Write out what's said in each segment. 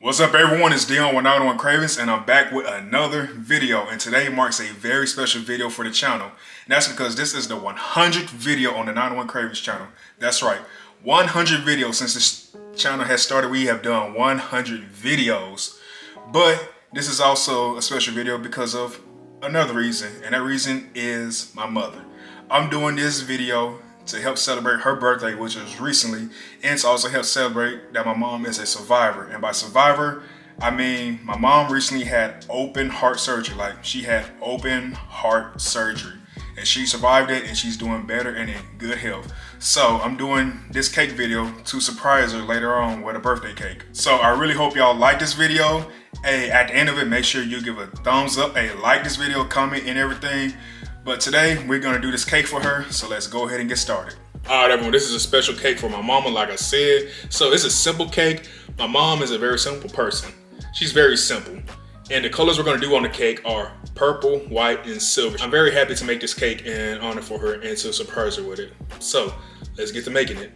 What's up everyone, it's Dion with 901 Cravings and I'm back with another video, and today marks a very special video for the channel. And that's because this is the 100th video on the 901 Cravings channel. That's right, 100 videos. Since this channel has started, we have done 100 videos. But this is also a special video because of another reason, and that reason is my mother. I'm doing this video to help celebrate her birthday, which was recently, and to also help celebrate that my mom is a survivor. And by survivor, I mean my mom recently had open heart surgery. Like, she had open heart surgery and she survived it, and she's doing better and in good health. So I'm doing this cake video to surprise her later on with a birthday cake. So I really hope y'all like this video. Hey, at the end of it, make sure you give a thumbs up, hey, like this video, comment and everything. But today we're gonna do this cake for her, so let's go ahead and get started. All right, everyone, this is a special cake for my mama, like I said. So it's a simple cake. My mom is a very simple person. She's very simple. And the colors we're gonna do on the cake are purple, white, and silver. I'm very happy to make this cake in honor for her and to surprise her with it. So let's get to making it.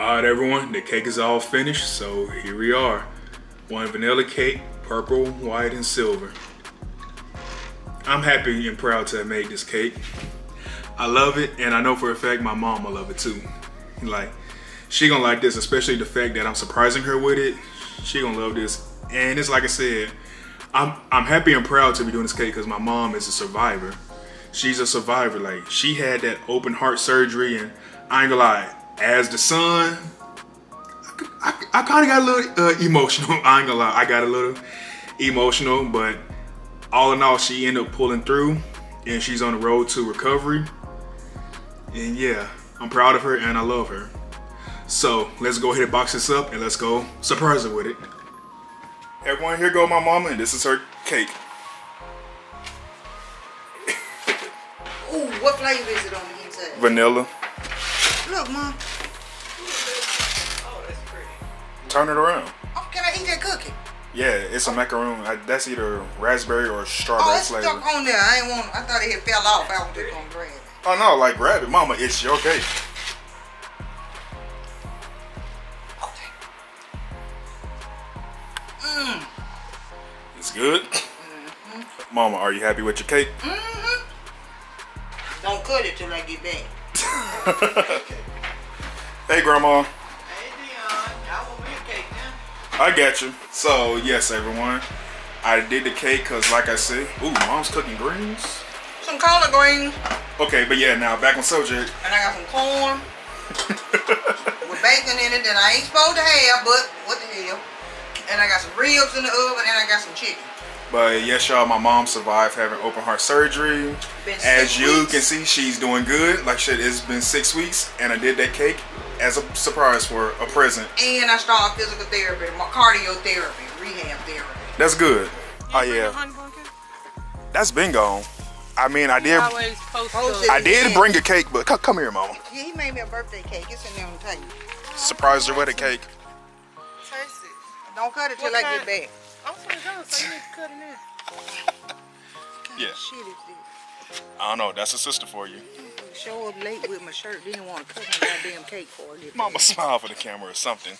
Alright everyone, the cake is all finished, so here we are. One vanilla cake, purple, white, and silver. I'm happy and proud to have made this cake. I love it, and I know for a fact my mom will love it too. Like, she gonna like this, especially the fact that I'm surprising her with it. She gonna love this. And it's like I said, I'm happy and proud to be doing this cake because my mom is a survivor. She's a survivor. Like, she had that open heart surgery, and I ain't gonna lie, as the son, I kind of got a little emotional. I ain't gonna lie, I got a little emotional, but all in all, she ended up pulling through, and she's on the road to recovery. And yeah, I'm proud of her and I love her. So let's go ahead and box this up and let's go surprise her with it. Everyone, here go my mama, and this is her cake. Ooh, what flavor is it on the inside? Vanilla. Look, Mom. Oh, that's pretty. Turn it around. Oh, can I eat that cookie? Yeah, it's a macaroon. That's either raspberry or strawberry it's flavor. stuck on there. I thought it had fell off. I was just gonna grab it. Oh no, like grab it, mama. It's your cake. Okay. It's good. Mama, are you happy with your cake? Don't cut it till I get back. Hey, Grandma. Hey, Dion, I want me a cake now. I got you. So, yes, everyone. I did the cake because, like I said, ooh, Mom's cooking greens. Some collard greens. Okay, but yeah, now back on subject. And I got some corn with bacon in it that I ain't supposed to have, but what the hell. And I got some ribs in the oven, and I got some chicken. But yes, y'all, my mom survived having open heart surgery. As you can see, she's doing good. Like I said, it's been 6 weeks, and I did that cake as a surprise for a present. And I started physical therapy, my cardio therapy, rehab therapy. That's good. Oh yeah, that's been gone. I mean, I did bring a cake, but come here, mama. Yeah, he made me a birthday cake. It's in there on the table. Surprised her with a cake. Taste it. Don't cut it till I get back. I'm finna go, so you need to cut it now. Yeah. Shit is this? I don't know. That's a sister for you. Show up late with my shirt, didn't want to cut my goddamn cake for it. Mama, smile for the camera or something.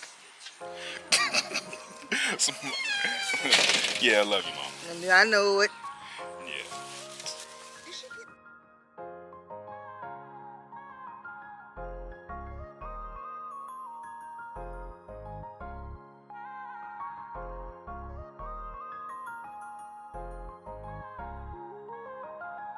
Yeah, I love you, Mom. I know it.